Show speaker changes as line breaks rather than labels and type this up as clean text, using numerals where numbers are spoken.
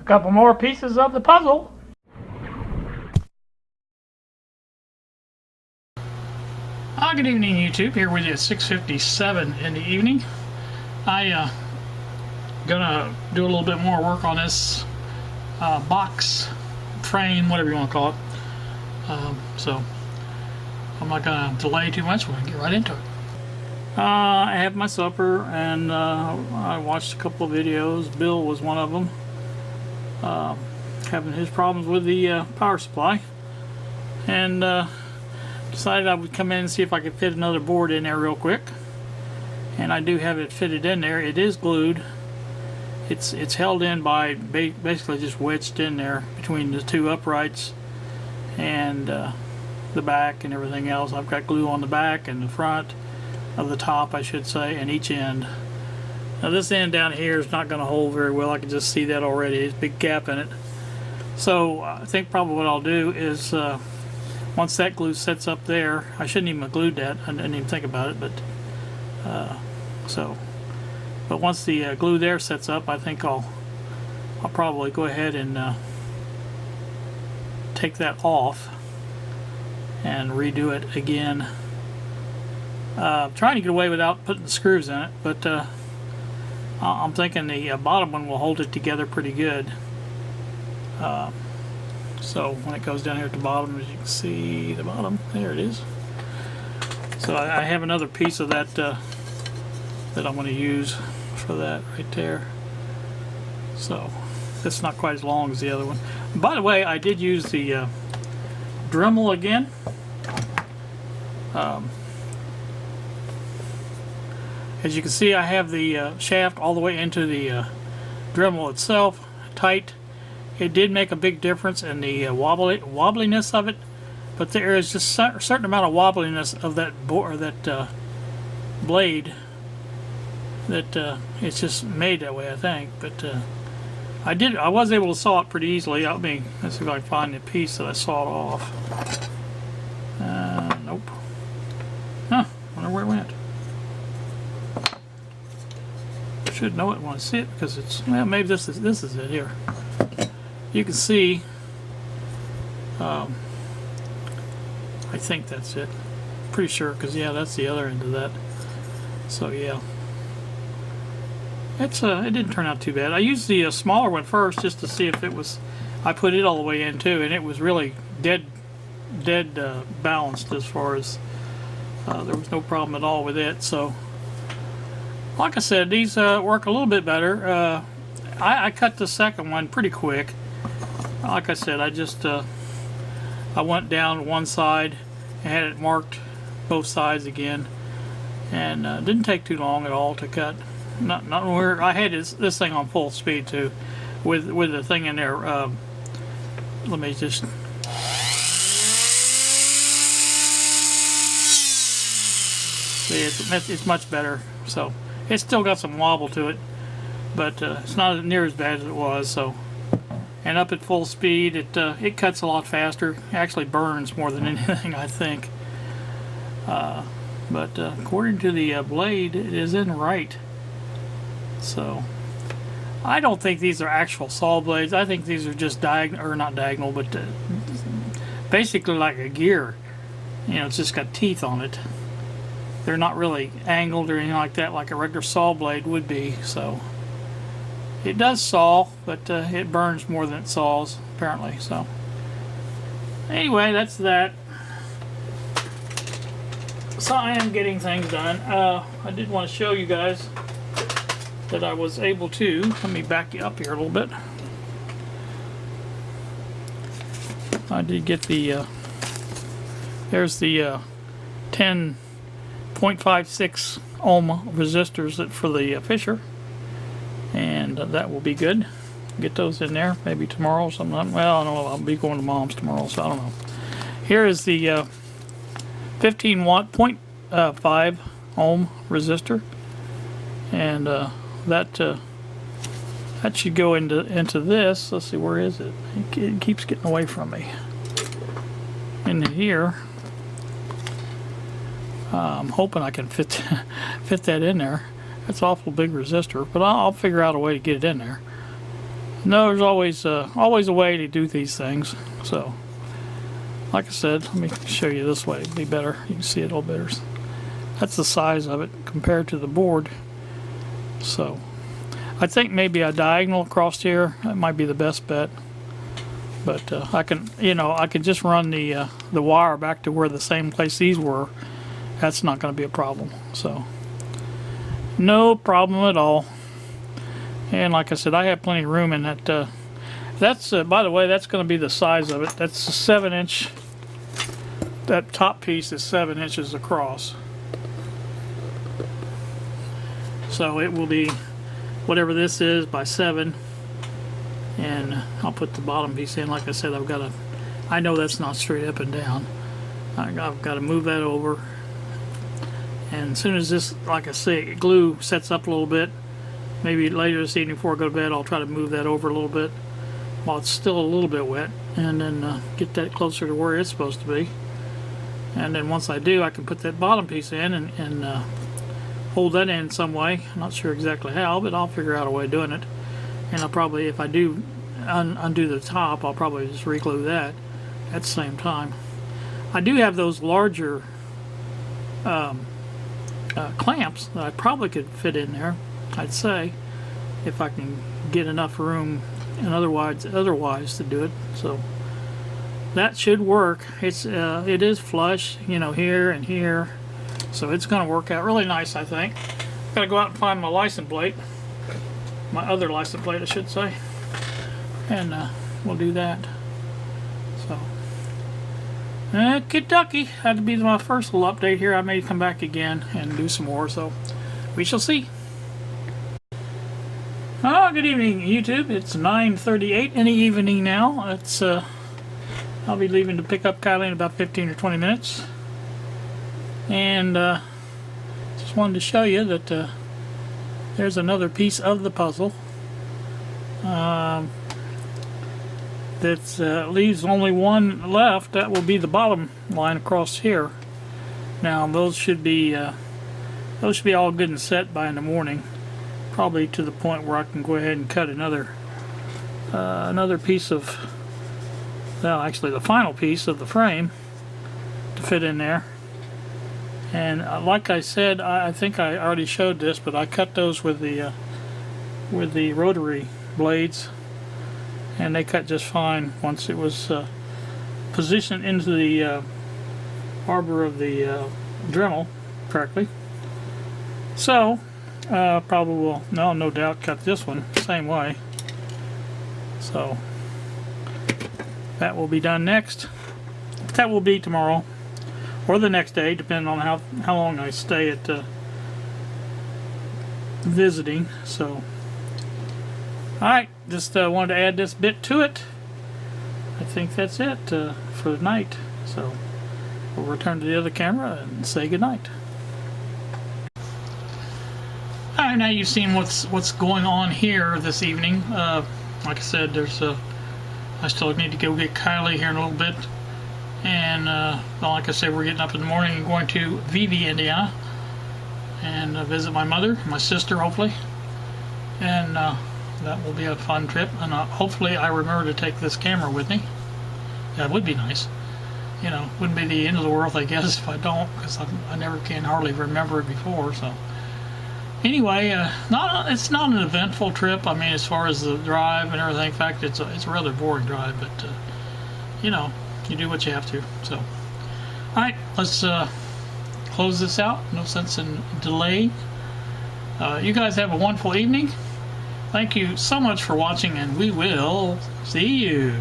Couple more pieces of the puzzle. Good evening, YouTube. Here with you at 6:57 in the evening. I gonna do a little bit more work on this box frame, whatever you want to call it. So I'm not gonna delay too much. We're gonna get right into it. I have my supper, and I watched a couple of videos. Bill was one of them, having his problems with the power supply, and decided I would come in and see if I could fit another board in there real quick. And I do have it fitted in there. It is glued. It's held in by basically just wedged in there between the two uprights and the back and everything else. I've got glue on the back and the front of the top, I should say, and each end. Now this end down here is not going to hold very well. I can just see that already. There's a big gap in it. So I think probably what I'll do is once that glue sets up there, I shouldn't even have glued that. I didn't even think about it, but but once the glue there sets up, I think I'll probably go ahead and take that off and redo it again. Trying to get away without putting the screws in it, but I'm thinking the bottom one will hold it together pretty good. So when it goes down here at the bottom, as you can see, the bottom, there it is. So I have another piece of that that I'm going to use for that right there. So it's not quite as long as the other one. By the way, I did use the Dremel again. As you can see, I have the shaft all the way into the Dremel itself, tight. It did make a big difference in the wobbliness of it, but there is just a certain amount of wobbliness of that board, that blade, that it's just made that way, I think. But I was able to saw it pretty easily. Let's see if I can find the piece that I sawed off. Nope. Huh? Wonder where it went. Should know it when I see it, because it's, well, maybe this is it here. You can see, I think that's it. Pretty sure, because yeah, that's the other end of that. So yeah, it didn't turn out too bad. I used the smaller one first just to see if it was. I put it all the way in too, and it was really dead balanced as far as there was no problem at all with it. So, like I said, these work a little bit better. I cut the second one pretty quick. Like I said, I went down one side and had it marked both sides again, and didn't take too long at all to cut. Not where I had this thing on full speed too, with the thing in there. Let me just. See, it's much better. So it's still got some wobble to it, but it's not near as bad as it was. So, and up at full speed, it cuts a lot faster. Actually burns more than anything, I think. But according to the blade, it is in right. So I don't think these are actual saw blades. I think these are just diagonal, or not diagonal, but basically like a gear. You know, it's just got teeth on it. They're not really angled or anything like that, like a regular saw blade would be. So it does saw, but it burns more than it saws, apparently. So anyway, that's that. So I am getting things done. I did want to show you guys that I was able to. Let me back you up here a little bit. I did get the. There's the 10.56 ohm resistors for the Fisher, and that will be good. Get those in there maybe tomorrow or something. Well, I don't know, I'll be going to Mom's tomorrow, so I don't know. Here is the 15 watt 0.5 ohm resistor, and that should go into this. Let's see, where is it? It keeps getting away from me. In here. I'm hoping I can fit that in there. It's an awful big resistor, but I'll figure out a way to get it in there. No, there's always a way to do these things. So, like I said, let me show you this way. It'll be better. You can see it a little better. That's the size of it compared to the board. So, I think maybe a diagonal across here, that might be the best bet. But I can just run the wire back to where the same place these were. That's not going to be a problem. So, no problem at all. And like I said, I have plenty of room in that. That's by the way, that's going to be the size of it. That's a 7-inch. That top piece is 7 inches across. So it will be whatever this is by 7, and I'll put the bottom piece in. Like I said, I know that's not straight up and down. I've got to move that over, and as soon as this, like I say, glue sets up a little bit, maybe later this evening before I go to bed, I'll try to move that over a little bit while it's still a little bit wet, and then get that closer to where it's supposed to be. And then once I do, I can put that bottom piece in and hold that in some way. I'm not sure exactly how, but I'll figure out a way of doing it. And I'll probably, if I do undo the top, I'll probably just re-glue that at the same time. I do have those larger clamps that I probably could fit in there, I'd say, if I can get enough room and otherwise to do it. So that should work. It is flush, you know, here and here. So it's going to work out really nice, I think. Got to go out and find my license plate. My other license plate, I should say. And we'll do that. So, Kentucky. Had to be my first little update here. I may come back again and do some more. So, we shall see. Oh, good evening, YouTube. It's 9:38 in the evening now. It's I'll be leaving to pick up Kylie in about 15 or 20 minutes. And just wanted to show you that there's another piece of the puzzle that leaves only one left. That will be the bottom line across here. Now those should be all good and set by in the morning, probably to the point where I can go ahead and cut another piece of, well, actually the final piece of the frame to fit in there. And like I said, I think I already showed this, but I cut those with the rotary blades, and they cut just fine once it was positioned into the arbor of the Dremel correctly. So probably will, no doubt, cut this one the same way. So that will be done next. That will be tomorrow or the next day, depending on how long I stay at visiting. So, alright, just wanted to add this bit to it. I think that's it for the night. So, we'll return to the other camera and say goodnight. Alright, now you've seen what's going on here this evening. Like I said, there's I still need to go get Kylie here in a little bit. And like I said, we're getting up in the morning and going to Vevey, Indiana, and visit my mother, my sister, hopefully. And that will be a fun trip. And hopefully I remember to take this camera with me. That would be nice. You know, wouldn't be the end of the world, I guess, if I don't, because I never can hardly remember it before. So anyway, it's not an eventful trip. I mean, as far as the drive and everything. In fact, it's a rather boring drive, but you know, you do what you have to. So, alright, let's close this out. No sense in delay. You guys have a wonderful evening. Thank you so much for watching, and we will see you.